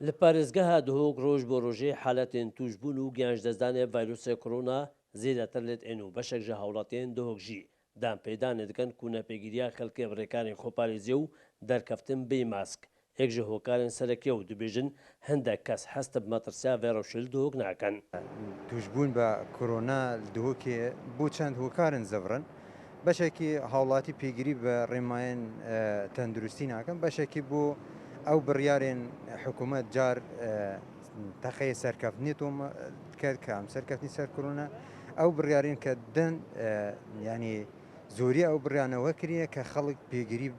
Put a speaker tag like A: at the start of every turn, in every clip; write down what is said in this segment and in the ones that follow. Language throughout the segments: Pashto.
A: لە پارێزگەها دهۆک ڕۆژ بۆ ڕۆژێ حالەتێن توشبوون و گیانشدەزدانێ ڤایرۆسە کۆرۆنا زیاتر لێت ئێن و بەشێک ژە هاوڵاتیان دهۆکژی دامپێدانێ دەکەن کوونەپێگیریە خەڵکێ بڕێکارێن خۆپارێزیە و دەرکەفتن بێ ماسک یەک ژە هۆکارن سەرەکیە و دەبێژن هەندێک کەس هەستە بمەترسیا ڤێڕۆشل دهۆک ناکەن.
B: توشبوون بە کۆرۆنا دهۆکێ بۆ چەند هۆکارن زەڤرن بەشێکی هاوڵاتی پێگیری بە ڕێمایەن تەندروستی ناکەن بەشێکی بۆ ئەو بڕیارێن حکوومەت جار تەخەیە سەرکەوتنێتۆم کرد کە ئەم سەرکەوتنی سەر کۆرۆنا ئەو بڕیارین کە دەن ینی زۆری ئەو بڕیانەوە کردە کە خەڵک پێگیری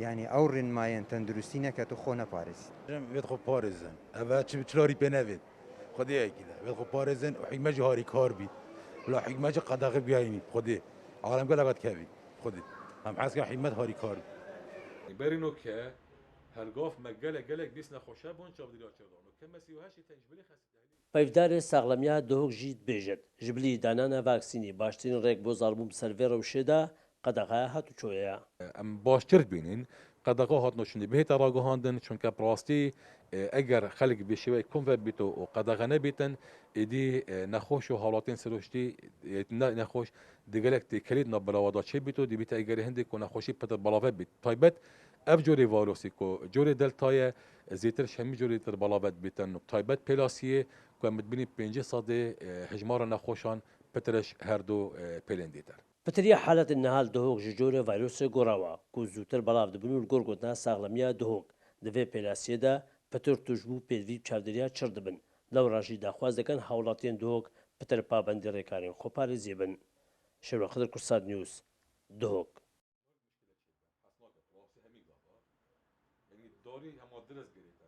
B: ینی ئەو ڕێنمایەن تەندروستی نەکات و خۆ نەپارێزی
C: وێت خۆ پارێزن ئەوە چلاری پێ نەوێت خودەیەکیدا وێت خۆ پارێزن و حیمەجی هاری کار بیت ولا حیمەجی قەدەغ بیاینی خودێ عالمگە لەگەت کەوی خودێ ئەم حەزکە حیمەت هاری کار
D: بەرینۆ کە هەرگاف مەگەلە گەلێک بیست نەخۆشە بۆن چاودیرا چێداڵ کە مەسیوهاشی تەنجبلی خەستی
A: پەیفدارێ ساغڵەمیا دهۆک ژیت بێژێت ژبلی دانانە ڤاکسینی باشترین ڕێک بۆ زاربوون سەرڤێرە و شێدا قەدەغای هاتوچۆیە
D: ئەم باشتر بینین قەدەغا هاتنۆشنی بهێتە ڕاگەهاندن چونکە پڕاستی ئەگەر خەلک بێشێوەی کۆمڤەر بیتەوە و قەدەغە نەبێتن ئیدی نەخۆش و هاوڵاتین سروشتی نەخۆش دیگەلێک تێکەلیت نەبڵاوەدا چێ بیت و دیبیتە ئەگەری هەندێک و نەخۆشی پەتر بەڵاوە بیت تایبەت ئەف جۆرێ ڤایرۆسی کۆ جۆرێ دەلتایە زیاتر هەمی جۆرێ تر بەڵاوەت بیتن و تایبەت پێلاسیە کو متبینی 5 سادێ هەژمارە نەخۆشان پترش هەردوو پێلێن دیتر
A: پتریا حالەت نەهال دهۆک ژ جۆرە ڤایرۆسە گۆڕاوە کو زووتر بەڵاو دەبن و گۆرگۆتنا ساغڵەمیا دهۆک دەوێ پێلاسیەدا پتر توشبوو پێوی چاودێریا چڕ دەبن لەو ڕژی داخواز دەکەن هاوڵاتیان دهۆک پتر پابەندی ڕێکارین خۆپارێزیێ بن شەوە خدر کورساد نیوز دهۆک
D: داری هەما درست گرێتە